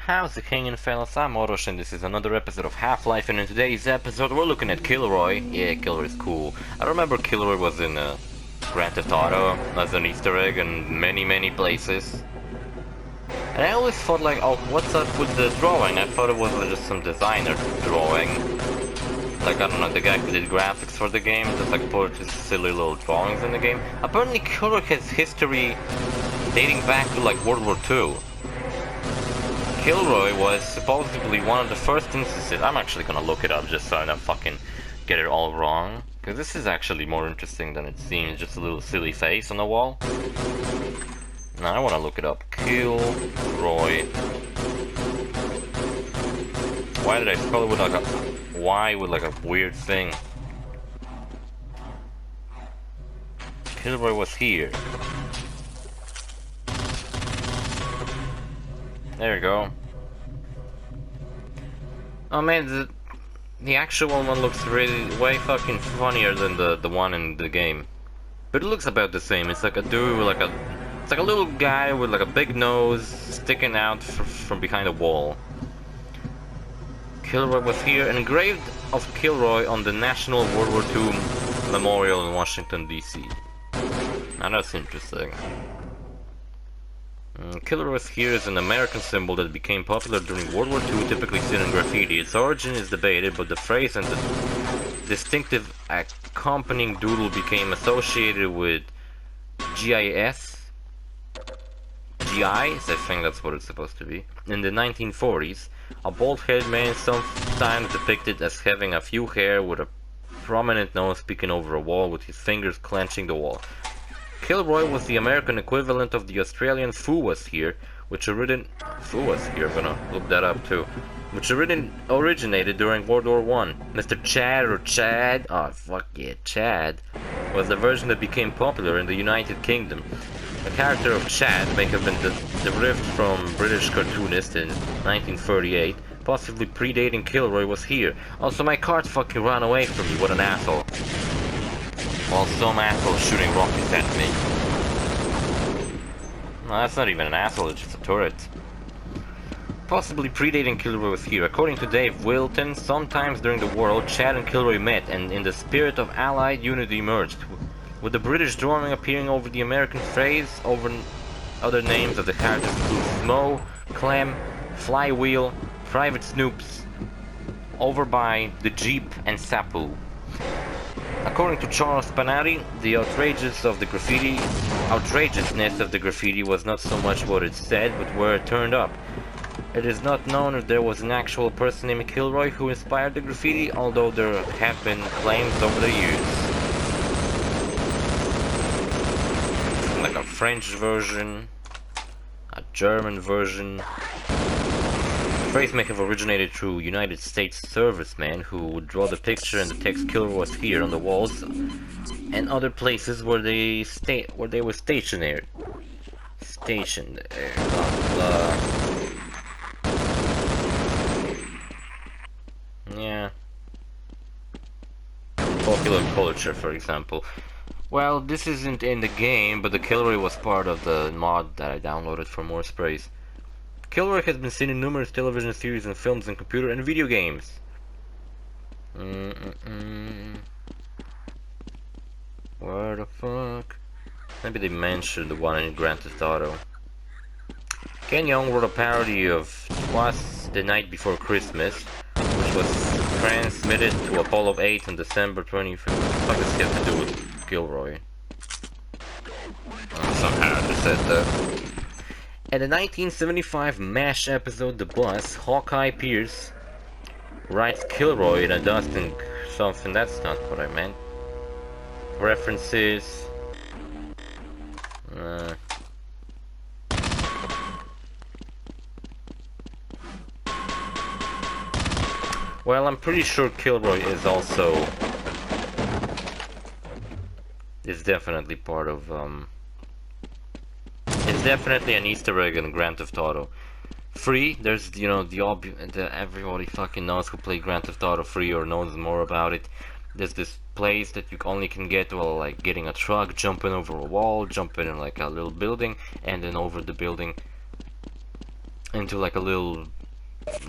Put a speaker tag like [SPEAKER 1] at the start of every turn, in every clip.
[SPEAKER 1] How's it hanging, fellas? I'm OrosZ and this is another episode of Half-Life, and in today's episode we're looking at Kilroy. Yeah, Kilroy's cool. I remember Kilroy was in Grand Theft Auto as an Easter egg in many places. And I always thought like, oh, what's up with the drawing? I thought it was just some designer drawing. Like, I don't know, the guy who did graphics for the game just like put his silly little drawings in the game. Apparently Kilroy has history dating back to like World War II. Kilroy was supposedly one of the first instances. I'm actually gonna look it up just so I don't fucking get it all wrong, because this is actually more interesting than it seems. Just a little silly face on the wall. Now I want to look it up. Kilroy. Why did I spell it with like a Y with like a weird thing? Kilroy was here. There you go. Oh man, the actual one looks really way fucking funnier than the one in the game. But it looks about the same. It's like a dude with like a... It's like a little guy with like a big nose sticking out from behind a wall. Kilroy was here. Engraved of Kilroy on the National World War II Memorial in Washington, D.C. Now that's interesting. Kilroy here is an American symbol that became popular during World War II, typically seen in graffiti. Its origin is debated, but the phrase and the distinctive accompanying doodle became associated with GIS? I think that's what it's supposed to be. In the 1940s, a bald-headed man sometimes depicted as having a few hair with a prominent nose peeking over a wall with his fingers clenching the wall. Kilroy was the American equivalent of the Australian Foo was here, which originated... Foo was here, I'm gonna look that up too. Which originated during World War I. Mr. Chad or Chad, oh fuck yeah, Chad, was the version that became popular in the United Kingdom. The character of Chad may have been derived from British cartoonist in 1938, possibly predating Kilroy was here. Also, my cart fucking ran away from me, what an asshole. While some asshole shooting rockets at me. No, that's not even an asshole, it's just a turret. Possibly predating Kilroy was here. According to Dave Wilton, sometimes during the war, Chad and Kilroy met and in the spirit of Allied unity emerged, with the British drawing appearing over the American phrase. Over other names of the characters include Smo, Clem, Flywheel, Private Snoops, over by the Jeep, and Sapu. According to Charles Panari, the outrageousness of the graffiti was not so much what it said, but where it turned up. It is not known if there was an actual person named Kilroy who inspired the graffiti, although there have been claims over the years. Like a French version, a German version. The phrase may have originated through United States servicemen who would draw the picture and the text "Kilroy was here" on the walls and other places where they were stationed. Yeah. Popular culture, for example. Well, this isn't in the game, but the Kilroy was part of the mod that I downloaded for more sprays. Kilroy has been seen in numerous television series and films and computer and video games. Where the fuck? Maybe they mentioned the one in Grand Theft Auto. Ken Young wrote a parody of "Twas the Night Before Christmas," which was transmitted to Apollo 8 on December 25th. What the fuck does it have to do with Kilroy? Somehow I just said that. In the 1975 MASH episode The Bus, Hawkeye Pierce writes Kilroy in a dust and something. That's not what I meant. References. Well, I'm pretty sure Kilroy is definitely part of it's definitely an Easter egg in Grand Theft Auto. Free, there's, you know, everybody fucking knows who played Grand Theft Auto 3 or knows more about it. There's this place that you only can get while like getting a truck, jumping over a wall, jumping in like a little building, and then over the building into like a little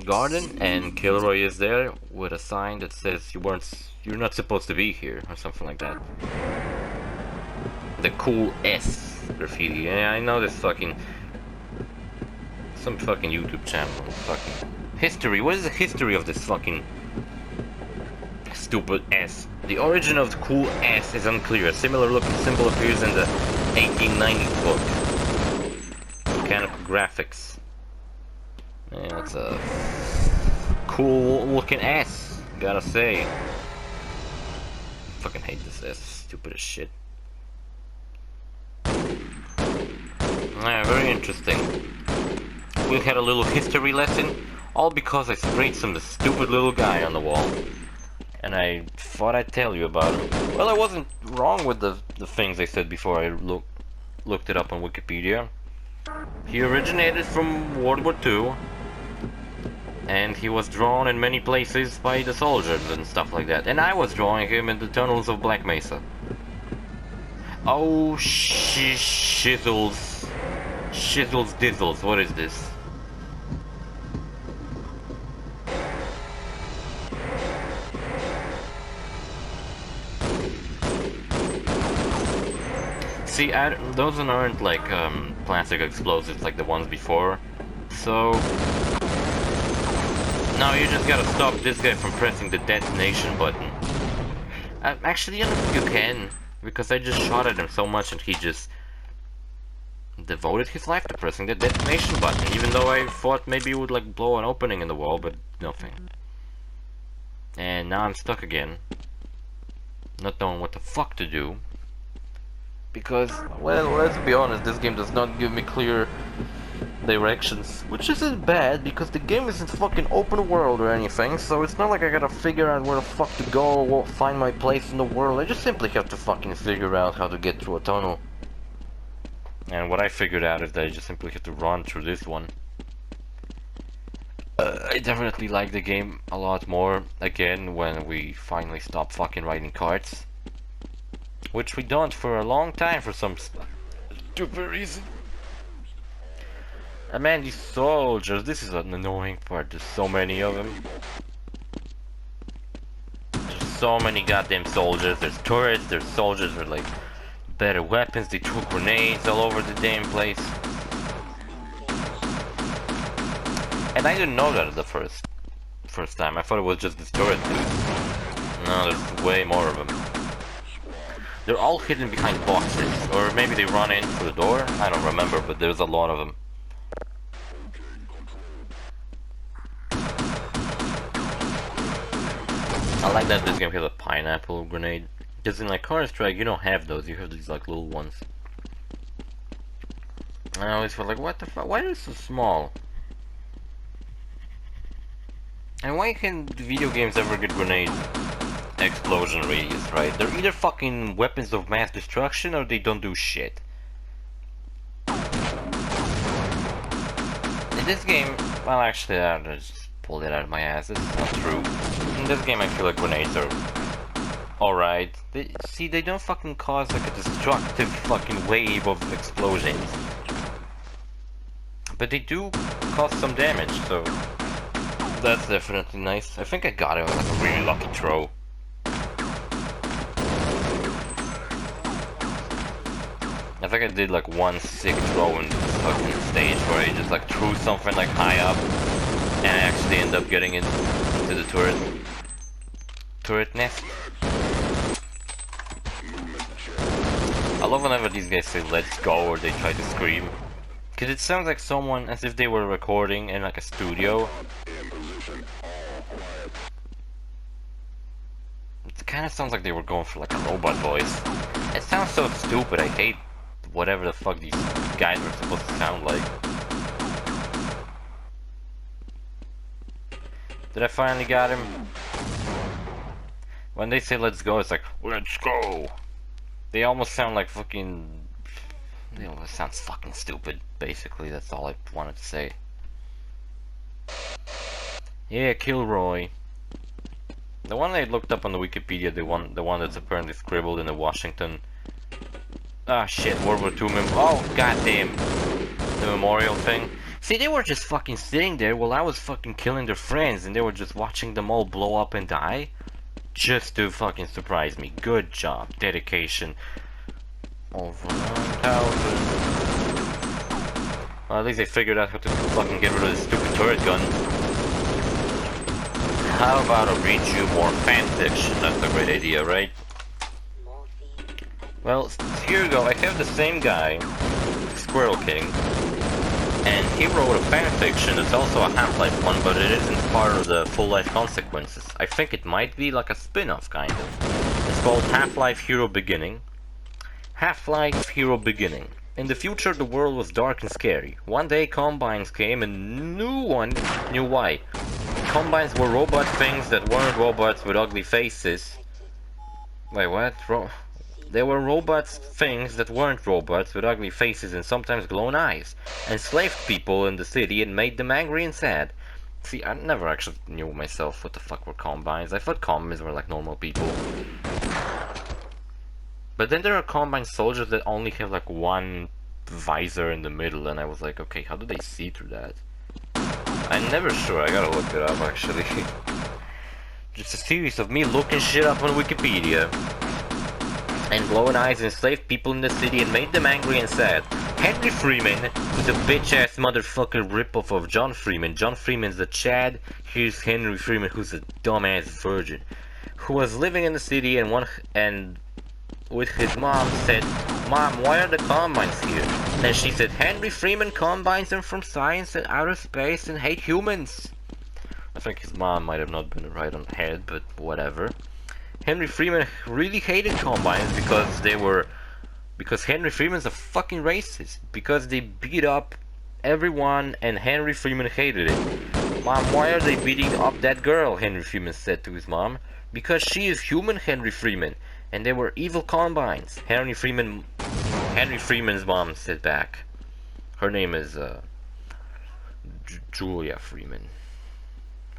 [SPEAKER 1] garden, and Kilroy is there with a sign that says you're not supposed to be here, or something like that. The cool S graffiti. Yeah, I know this fucking some fucking YouTube channel. Fucking history. What is the history of this fucking stupid S? The origin of the cool S is unclear. A similar looking symbol appears in the 1890s book. Mechanical graphics. Yeah, it's a cool looking S, gotta say. Fucking hate this S, stupid as shit. Yeah, very interesting. We had a little history lesson, all because I sprayed some stupid little guy on the wall. And I thought I'd tell you about him. Well, I wasn't wrong with the things I said before I looked it up on Wikipedia. He originated from World War II. And he was drawn in many places by the soldiers and stuff like that. And I was drawing him in the tunnels of Black Mesa. Oh, shizzles. Shizzles dizzles, what is this? See, those aren't like plastic explosives like the ones before. So... now you just gotta stop this guy from pressing the detonation button. Actually, I don't think you can, because I just shot at him so much and he just devoted his life to pressing the detonation button, even though I thought maybe it would like blow an opening in the wall, but nothing. And now I'm stuck again, not knowing what the fuck to do. Because, well, let's be honest, this game does not give me clear directions, which isn't bad because the game isn't fucking open world or anything, so it's not like I gotta figure out where the fuck to go or find my place in the world. I just simply have to fucking figure out how to get through a tunnel. And what I figured out is that I just simply have to run through this one. I definitely like the game a lot more again when we finally stop fucking riding carts, which we don't for a long time for some stupid reason. And man, these soldiers, this is an annoying part, there's so many of them. There's so many goddamn soldiers, there's turrets, there's soldiers with like better weapons, they threw grenades all over the damn place. And I didn't know that the first time, I thought it was just this turret dude. No, there's way more of them. They're all hidden behind boxes, or maybe they run in through the door, I don't remember, but there's a lot of them. I like that this game has a pineapple grenade, because in like Counter-Strike you don't have those, you have these like little ones. I always feel like, what the fuck, why are they so small? And why can video games ever get grenade explosion radius, right? They're either fucking weapons of mass destruction or they don't do shit. In this game, well actually I just pulled it out of my ass, it's not true. In this game I feel like grenades are alright. They don't fucking cause like a destructive fucking wave of explosions. But they do cause some damage, so that's definitely nice. I think I got it with like a really lucky throw. I think I did like one sick throw in this fucking stage where I just like threw something like high up and I actually ended up getting into the turret nest. I love whenever these guys say let's go or they try to scream, because it sounds like someone, as if they were recording in like a studio. It kind of sounds like they were going for like a robot voice. It sounds so stupid, I hate whatever the fuck these guys were supposed to sound like. Did I finally got him? When they say let's go, it's like, let's go! They almost sound like fucking... They almost sound fucking stupid, basically, that's all I wanted to say. Yeah, Kilroy. The one I looked up on the Wikipedia, the one that's apparently scribbled in the Washington... Ah shit, World War II oh goddamn, the memorial thing. See, they were just fucking sitting there while I was fucking killing their friends, and they were just watching them all blow up and die. Just to fucking surprise me. Good job. Dedication. Over 9,000. Well, at least they figured out how to fucking get rid of this stupid turret gun. How about I read you more fanfiction? That's a great idea, right? Well, here you go. I have the same guy, Squirrel King, and he wrote a fanfiction. It's also a Half-Life one, but it isn't part of the Full Life Consequences. I think it might be like a spin-off, kind of. It's called Half-Life Hero Beginning. Half-Life Hero Beginning. In the future, the world was dark and scary. One day, Combines came and no one knew why. Combines were robot things that weren't robots with ugly faces. Wait, what? They were robots things that weren't robots with ugly faces and sometimes glowing eyes. Enslaved people in the city and made them angry and sad. See, I never actually knew myself what the fuck were Combines. I thought Combines were like normal people. But then there are Combine soldiers that only have like one visor in the middle, and I was like, okay, how do they see through that? I'm never sure, I gotta look it up actually. Just a series of me looking shit up on Wikipedia. And glowing eyes enslaved people in the city and made them angry and sad. Henry Freeman was a bitch-ass motherfucker ripoff of John Freeman. John Freeman's a Chad, here's Henry Freeman who's a dumbass virgin. Who was living in the city and with his mom said, "Mom, why are the Combines here?" And she said, "Henry Freeman Combines are from science and outer space and hate humans." I think his mom might have not been right on the head, but whatever. Henry Freeman really hated Combines because Henry Freeman's a fucking racist. Because they beat up everyone and Henry Freeman hated it. "Mom, why are they beating up that girl?" Henry Freeman said to his mom. "Because she is human, Henry Freeman. And they were evil Combines." Henry Freeman's mom said back. Her name is Julia Freeman.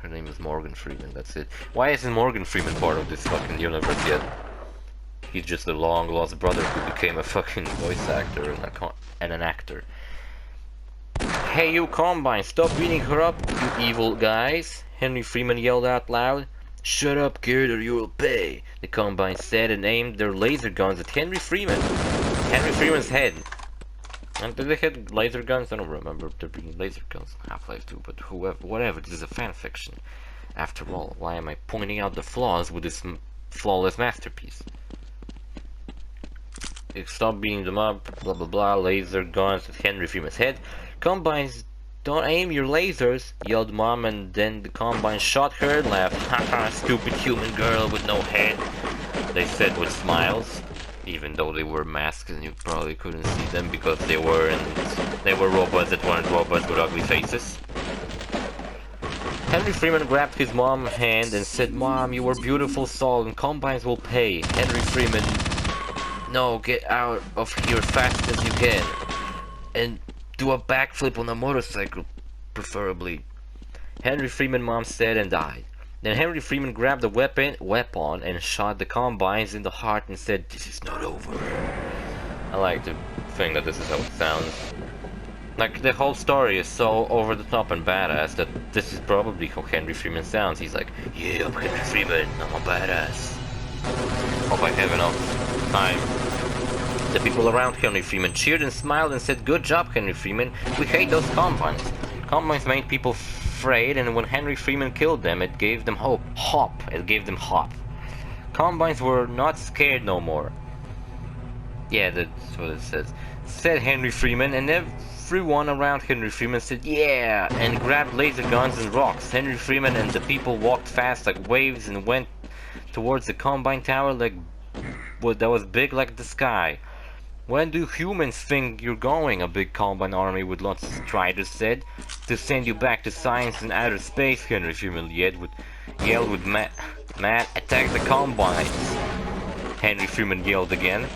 [SPEAKER 1] Her name is Morgan Freeman, that's it. Why isn't Morgan Freeman part of this fucking universe yet? He's just a long lost brother who became a fucking voice actor and an actor. "Hey you Combine, stop beating her up, you evil guys," Henry Freeman yelled out loud. "Shut up, kid, or you will pay," the Combine said and aimed their laser guns at Henry Freeman's head. And did they have laser guns? I don't remember there being laser guns in Half-Life 2, but whatever, this is a fanfiction. After all, why am I pointing out the flaws with this flawless masterpiece? Stop beating them up, blah blah blah, laser guns at Henry Freeman's head. "Combines, don't aim your lasers," yelled Mom, and then the Combine shot her and laughed. "Haha, stupid human girl with no head," they said with smiles. Even though they were masks and you probably couldn't see them because they were robots that weren't robots with ugly faces. Henry Freeman grabbed his mom's hand and said, "Mom, you were a beautiful soul and Combines will pay." Henry Freeman, "No, get out of here fast as you can. And do a backflip on a motorcycle, preferably." Henry Freeman mom said and died. Then Henry Freeman grabbed a weapon and shot the Combines in the heart and said, "This is not over." I like to think that this is how it sounds. Like, the whole story is so over the top and badass that this is probably how Henry Freeman sounds. He's like, "Yeah, I'm Henry Freeman, I'm a badass." Hope I have enough time. The people around Henry Freeman cheered and smiled and said, "Good job, Henry Freeman. We hate those Combines." Combines made people afraid, and when Henry Freeman killed them, it gave them hope. It gave them hope. Combines were not scared no more. Yeah, that's what it says. Said Henry Freeman, and everyone around Henry Freeman said, "Yeah," and grabbed laser guns and rocks. Henry Freeman and the people walked fast like waves and went towards the Combine Tower that was big like the sky. "When do humans think you're going?" a big Combine army with lots of striders said. "To send you back to science and outer space," Henry Freeman yelled with mad, "Attack the Combines!" Henry Freeman yelled again.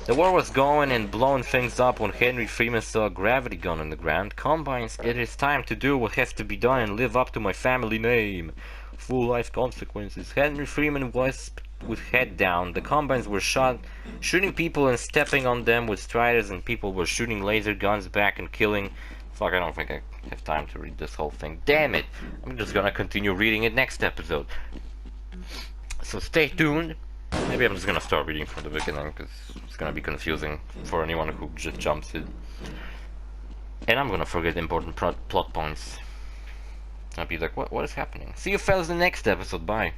[SPEAKER 1] The war was going and blowing things up when Henry Freeman saw a gravity gun on the ground. "Combines, it is time to do what has to be done and live up to my family name. Full life consequences." Henry Freeman was with head down. The Combines were shooting people and stepping on them with striders, and people were shooting laser guns back and killing Fuck, I don't think I have time to read this whole thing. Damn it! I'm just gonna continue reading it next episode. So stay tuned. Maybe I'm just gonna start reading from the beginning, because it's gonna be confusing for anyone who just jumps in. And I'm gonna forget important plot points. I'll be like, what is happening? See you fellas in the next episode, bye.